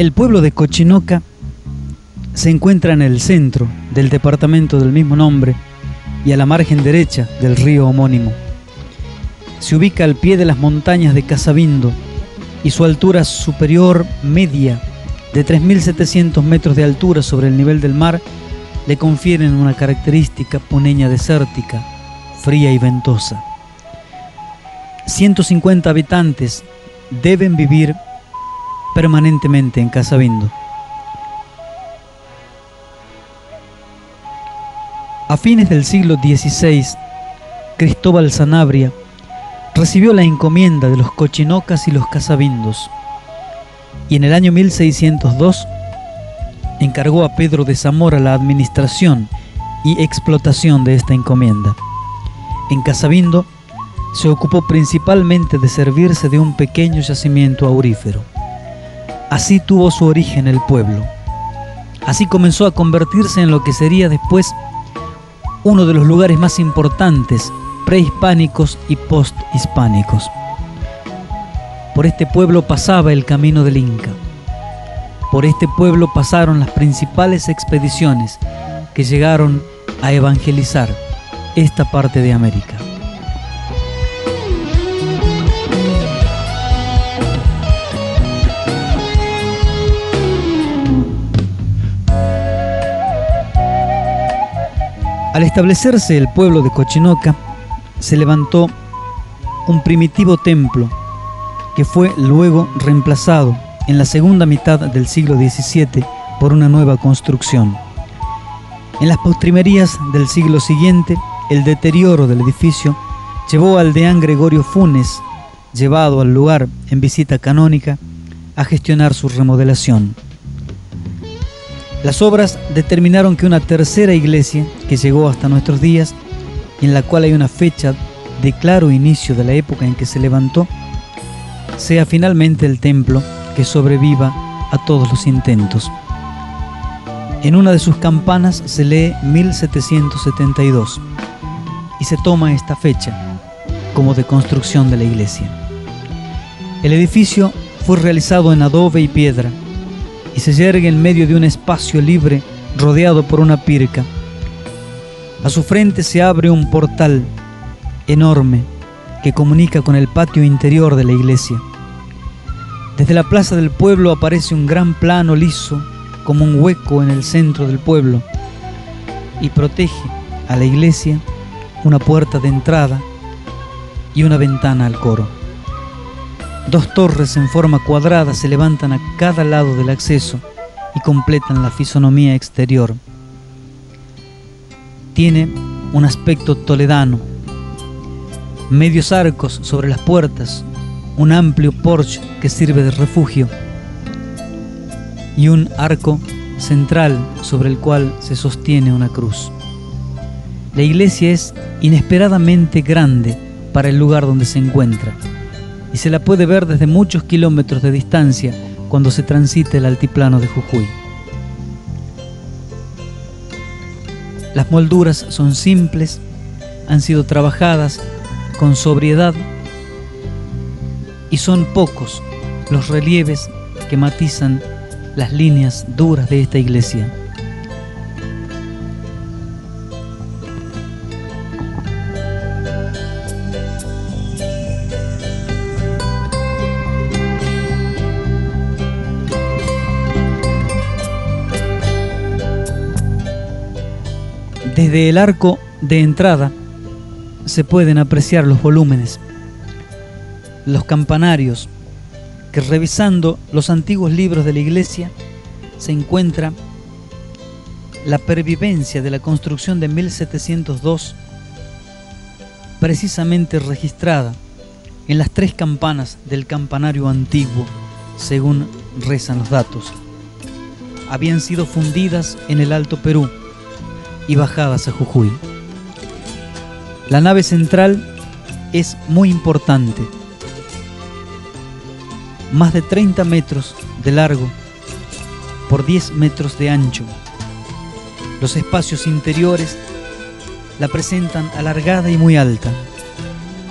El pueblo de Cochinoca se encuentra en el centro del departamento del mismo nombre y a la margen derecha del río homónimo. Se ubica al pie de las montañas de Casabindo y su altura superior media de 3.700 metros de altura sobre el nivel del mar le confieren una característica puneña desértica, fría y ventosa. 150 habitantes deben vivir permanentemente en Casabindo. A fines del siglo XVI, Cristóbal Sanabria recibió la encomienda de los Cochinocas y los Casabindos y en el año 1602 encargó a Pedro de Zamora la administración y explotación de esta encomienda. En Casabindo se ocupó principalmente de servirse de un pequeño yacimiento aurífero. Así tuvo su origen el pueblo. Así comenzó a convertirse en lo que sería después uno de los lugares más importantes prehispánicos y posthispánicos. Por este pueblo pasaba el camino del Inca. Por este pueblo pasaron las principales expediciones que llegaron a evangelizar esta parte de América. Al establecerse el pueblo de Cochinoca, se levantó un primitivo templo que fue luego reemplazado en la segunda mitad del siglo XVII por una nueva construcción. En las postrimerías del siglo siguiente, el deterioro del edificio llevó al deán Gregorio Funes, llevado al lugar en visita canónica, a gestionar su remodelación. Las obras determinaron que una tercera iglesia, que llegó hasta nuestros días, en la cual hay una fecha de claro inicio de la época en que se levantó, sea finalmente el templo que sobreviva a todos los intentos. En una de sus campanas se lee 1772 y se toma esta fecha como de construcción de la iglesia. El edificio fue realizado en adobe y piedra y se yergue en medio de un espacio libre rodeado por una pirca. A su frente se abre un portal enorme que comunica con el patio interior de la iglesia. Desde la plaza del pueblo aparece un gran plano liso como un hueco en el centro del pueblo y protege a la iglesia una puerta de entrada y una ventana al coro. Dos torres en forma cuadrada se levantan a cada lado del acceso y completan la fisonomía exterior. Tiene un aspecto toledano, medios arcos sobre las puertas, un amplio porche que sirve de refugio y un arco central sobre el cual se sostiene una cruz. La iglesia es inesperadamente grande para el lugar donde se encuentra y se la puede ver desde muchos kilómetros de distancia cuando se transita el altiplano de Jujuy. Las molduras son simples, han sido trabajadas con sobriedad y son pocos los relieves que matizan las líneas duras de esta iglesia. Desde el arco de entrada se pueden apreciar los volúmenes, los campanarios, que revisando los antiguos libros de la iglesia se encuentra la pervivencia de la construcción de 1702 precisamente registrada en las 3 campanas del campanario antiguo, según rezan los datos. Habían sido fundidas en el Alto Perú y bajadas a Jujuy. La nave central es muy importante, más de 30 metros de largo por 10 metros de ancho. Los espacios interiores la presentan alargada y muy alta,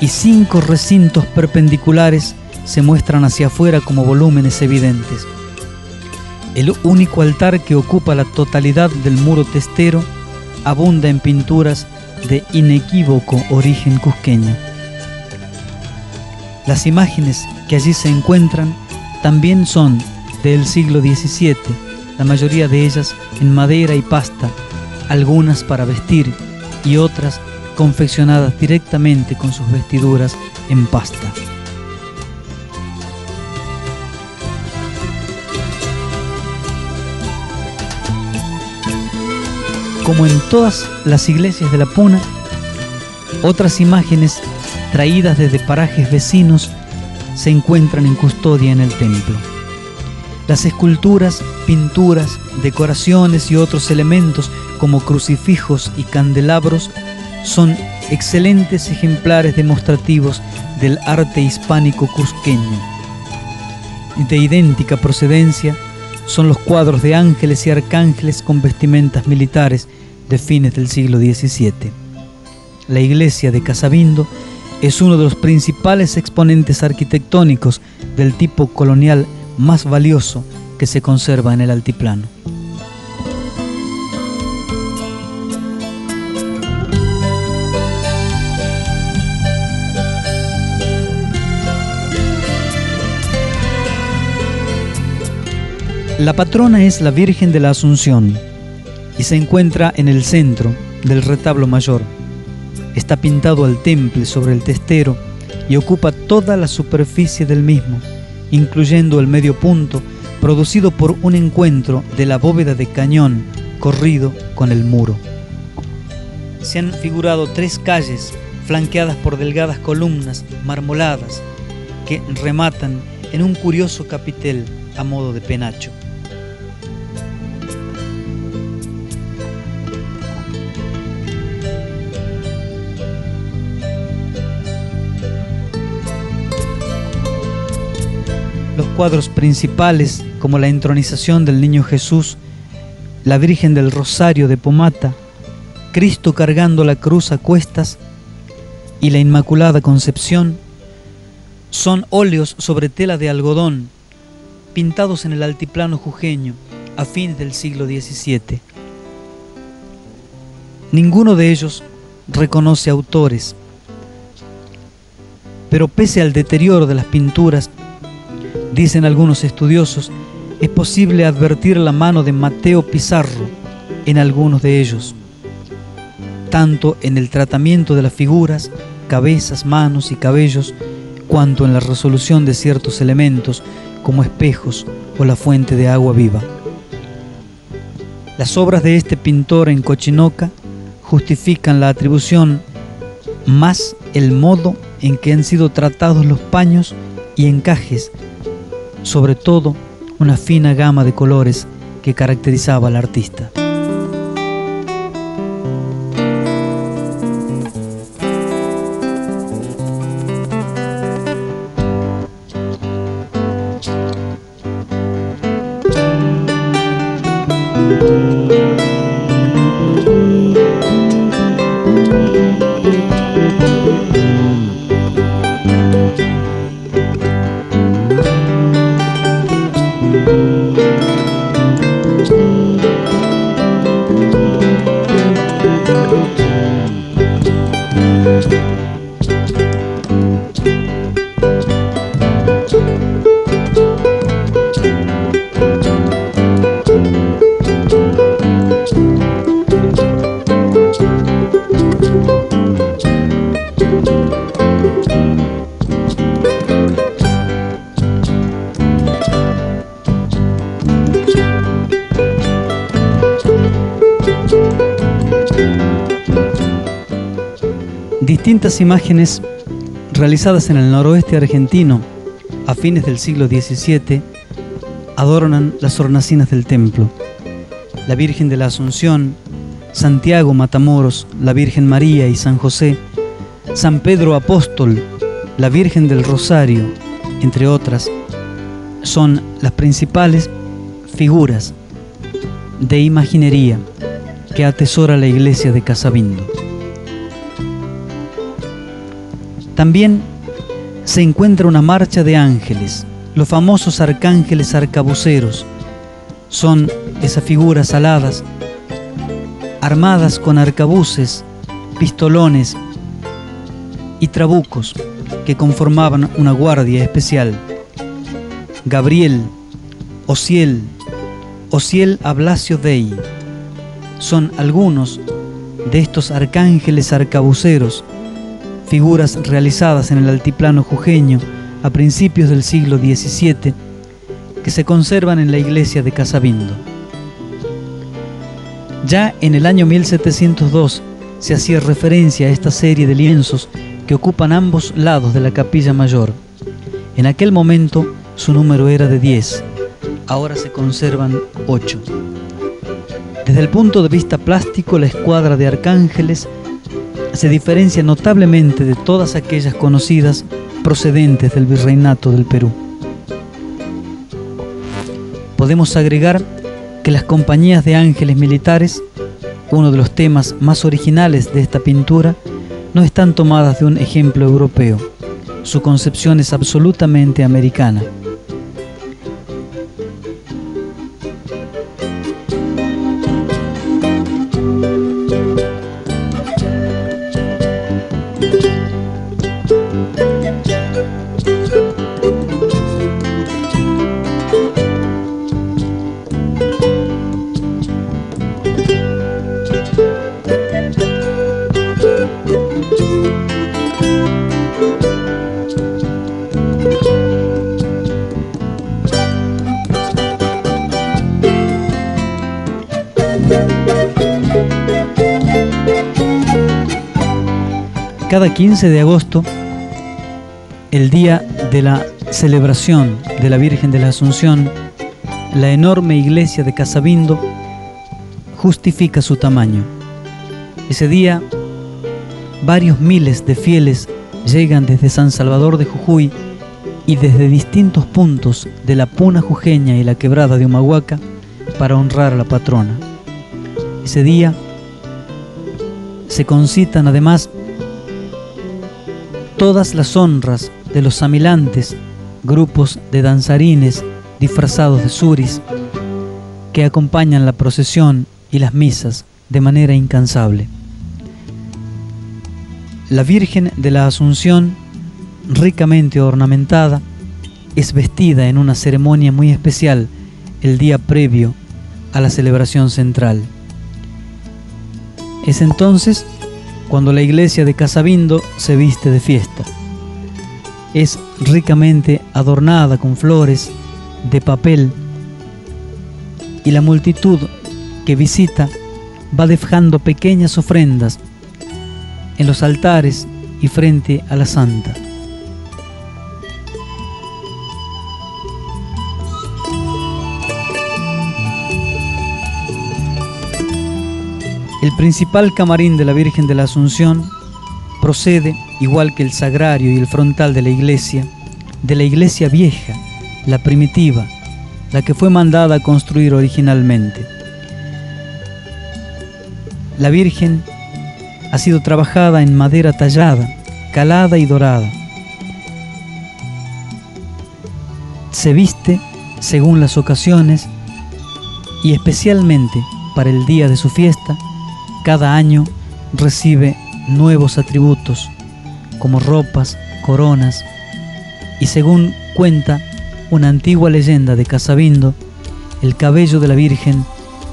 y 5 recintos perpendiculares se muestran hacia afuera como volúmenes evidentes. El único altar que ocupa la totalidad del muro testero abunda en pinturas de inequívoco origen cusqueño. Las imágenes que allí se encuentran también son del siglo XVII, la mayoría de ellas en madera y pasta, algunas para vestir y otras confeccionadas directamente con sus vestiduras en pasta. Como en todas las iglesias de la Puna, otras imágenes traídas desde parajes vecinos se encuentran en custodia en el templo. Las esculturas, pinturas, decoraciones y otros elementos como crucifijos y candelabros son excelentes ejemplares demostrativos del arte hispánico cusqueño. De idéntica procedencia son los cuadros de ángeles y arcángeles con vestimentas militares de fines del siglo XVII. La iglesia de Casabindo es uno de los principales exponentes arquitectónicos del tipo colonial más valioso que se conserva en el altiplano. La patrona es la Virgen de la Asunción y se encuentra en el centro del retablo mayor. Está pintado al temple sobre el testero y ocupa toda la superficie del mismo, incluyendo el medio punto producido por un encuentro de la bóveda de cañón corrido con el muro. Se han figurado 3 calles flanqueadas por delgadas columnas marmoladas que rematan en un curioso capitel a modo de penacho. Los cuadros principales, como la entronización del Niño Jesús, la Virgen del Rosario de Pomata, Cristo cargando la cruz a cuestas y la Inmaculada Concepción, son óleos sobre tela de algodón, pintados en el altiplano jujeño a fines del siglo XVII. Ninguno de ellos reconoce autores, pero pese al deterioro de las pinturas, dicen algunos estudiosos, es posible advertir la mano de Mateo Pizarro en algunos de ellos, tanto en el tratamiento de las figuras, cabezas, manos y cabellos, cuanto en la resolución de ciertos elementos como espejos o la fuente de agua viva. Las obras de este pintor en Cochinoca justifican la atribución más el modo en que han sido tratados los paños y encajes, sobre todo una fina gama de colores que caracterizaba al artista. Distintas imágenes realizadas en el noroeste argentino a fines del siglo XVII adornan las hornacinas del templo. La Virgen de la Asunción, Santiago Matamoros, la Virgen María y San José, San Pedro Apóstol, la Virgen del Rosario, entre otras, son las principales figuras de imaginería que atesora la iglesia de Casabindo. También se encuentra una marcha de ángeles, los famosos arcángeles arcabuceros, Son esas figuras aladas, armadas con arcabuces, pistolones y trabucos que conformaban una guardia especial. Gabriel, Ociel Ablacio Dei son algunos de estos arcángeles arcabuceros, figuras realizadas en el altiplano jujeño a principios del siglo XVII, que se conservan en la iglesia de Casabindo. Ya en el año 1702 se hacía referencia a esta serie de lienzos que ocupan ambos lados de la capilla mayor. En aquel momento su número era de 10, ahora se conservan 8. Desde el punto de vista plástico, la escuadra de arcángeles se diferencia notablemente de todas aquellas conocidas procedentes del Virreinato del Perú. Podemos agregar que las compañías de ángeles militares, uno de los temas más originales de esta pintura, no están tomadas de un ejemplo europeo. Su concepción es absolutamente americana. Cada 15 de agosto, el día de la celebración de la Virgen de la Asunción, la enorme iglesia de Casabindo justifica su tamaño. Ese día, varios miles de fieles llegan desde San Salvador de Jujuy y desde distintos puntos de la Puna jujeña y la Quebrada de Humahuaca para honrar a la patrona. Ese día se concitan además todas las honras de los samilantes, grupos de danzarines disfrazados de suris que acompañan la procesión y las misas de manera incansable. La Virgen de la Asunción, ricamente ornamentada, es vestida en una ceremonia muy especial el día previo a la celebración central. Es entonces cuando la iglesia de Casabindo se viste de fiesta. Es ricamente adornada con flores, de papel, y la multitud que visita va dejando pequeñas ofrendas en los altares y frente a la santa. El principal camarín de la Virgen de la Asunción procede, igual que el sagrario y el frontal de la iglesia vieja, la primitiva, la que fue mandada a construir originalmente. La Virgen ha sido trabajada en madera tallada, calada y dorada. Se viste según las ocasiones y especialmente para el día de su fiesta, cada año recibe nuevos atributos como ropas, coronas y, según cuenta una antigua leyenda de Casabindo, el cabello de la Virgen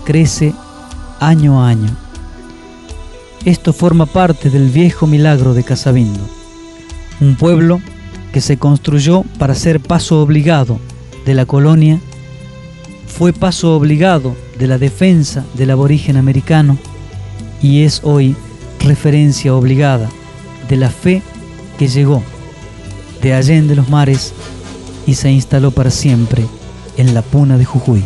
crece año a año. Esto forma parte del viejo milagro de Casabindo, un pueblo que se construyó para ser paso obligado de la colonia, fue paso obligado de la defensa del aborigen americano y es hoy referencia obligada de la fe que llegó de allende los mares y se instaló para siempre en la Puna de Jujuy.